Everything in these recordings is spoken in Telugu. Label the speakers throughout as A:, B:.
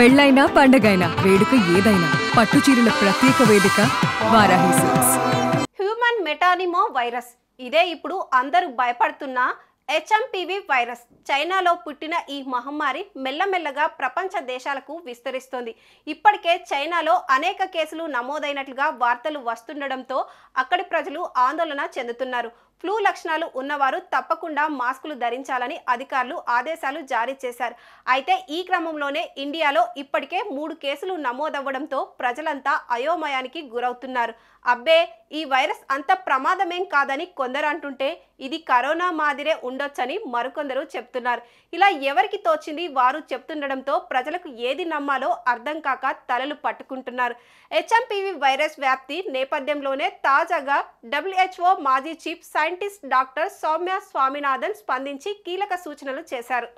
A: పెళ్ళైనా పండగైనా వేడుక ఏదైనా పట్టు చీరల ప్రత్యేక వేదిక వారాహి సిల్క్స్.
B: హ్యూమన్ మెటానిమో వైరస్ ఇదే ఇప్పుడు అందరూ భయపడుతున్న హెచ్ఎంపివి వైరస్. చైనాలో పుట్టిన ఈ మహమ్మారి మెల్లమెల్లగా ప్రపంచ దేశాలకు విస్తరిస్తోంది. ఇప్పటికే చైనాలో అనేక కేసులు నమోదైనట్లుగా వార్తలు వస్తుండడంతో అక్కడి ప్రజలు ఆందోళన చెందుతున్నారు. ఫ్లూ లక్షణాలు ఉన్నవారు తప్పకుండా మాస్కులు ధరించాలని అధికారులు ఆదేశాలు జారీ చేశారు. అయితే ఈ క్రమంలోనే ఇండియాలో ఇప్పటికే 3 కేసులు నమోదవ్వడంతో ప్రజలంతా అయోమయానికి గురవుతున్నారు. అబ్బే, ఈ వైరస్ అంత ప్రమాదమేం కాదని కొందరు అంటుంటే ఇది కరోనా మాదిరే ఉండొచ్చని మరికొందరు చెప్తున్నారు. ఇలా ఎవరికి తోచింది వారు చెప్తుండడంతో ప్రజలకు ఏది నమ్మాలో అర్థం కాక తలలు పట్టుకుంటున్నారు. హెచ్ఎంపివి వైరస్ వ్యాప్తి నేపథ్యంలోనే తాజాగా WHO మాజీ chief scientist doctor Soumya Swaminathan స్పందించి కీలక సూచనలు చేశారు.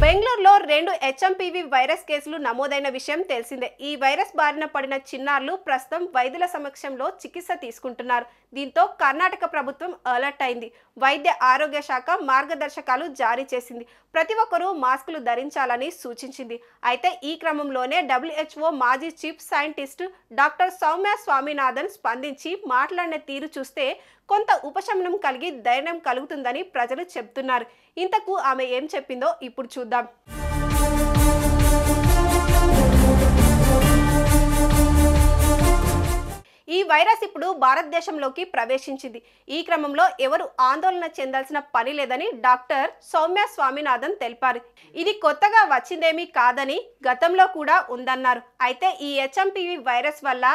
B: బెంగళూరులో 2 హెచ్ఎంపివి వైరస్ కేసులు నమోదైన విషయం తెలిసిందే. ఈ వైరస్ బారిన పడిన చిన్నారులు ప్రస్తుతం వైద్యుల సమక్షంలో చికిత్స తీసుకుంటున్నారు. దీంతో కర్ణాటక ప్రభుత్వం అలర్ట్ అయింది. వైద్య ఆరోగ్య శాఖ మార్గదర్శకాలు జారీ చేసింది. ప్రతి ఒక్కరూ మాస్కులు ధరించాలని సూచించింది. అయితే ఈ క్రమంలోనే WHO మాజీ chief scientist doctor Soumya Swaminathan స్పందించి మాట్లాడిన తీరు చూస్తే కొంత ఉపశమనం కలిగి ధైర్యం కలుగుతుందని ప్రజలు చెప్తున్నారు. ఇంతకు ఆమె ఏం చెప్పిందో ఇప్పుడు చూద్దాం. ఈ వైరస్ ఇప్పుడు భారతదేశంలోకి ప్రవేశించింది. ఈ క్రమంలో ఎవరు ఆందోళన చెందాల్సిన పని లేదని డాక్టర్ సౌమ్య స్వామినాథన్ తెలిపారు. ఇది కొత్తగా వచ్చిందేమీ కాదని గతంలో కూడా ఉందన్నారు. అయితే ఈ హెచ్ఎంపివి వైరస్ వల్ల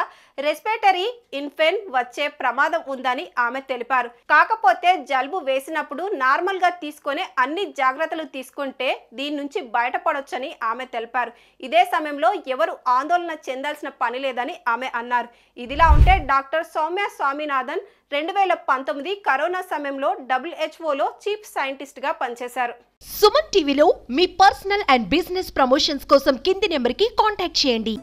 B: రెస్పిరేటరీ ఇన్ఫెక్షన్ వచ్చే ప్రమాదం ఉందని ఆమె తెలిపారు. కాకపోతే జలుబు వేసినప్పుడు నార్మల్ గా తీసుకునే అన్ని జాగ్రత్తలు తీసుకుంటే దీని నుంచి బయటపడొచ్చని ఆమె తెలిపారు. ఇదే సమయంలో ఎవరు ఆందోళన చెందాల్సిన పని లేదని ఆమె అన్నారు. ఇదిలా ఉంటే డాక్టర్ సౌమ్య స్వామినాథన్ 2019 కరోనా సమయంలో WHOలో చీఫ్ సైంటిస్ట్ గా పనిచేశారు.
C: సుమన్ టీవీలో మీ పర్సనల్ అండ్ బిజినెస్ ప్రమోషన్స్ కోసం కింది నెంబర్కి కాంటాక్ట్ చేయండి.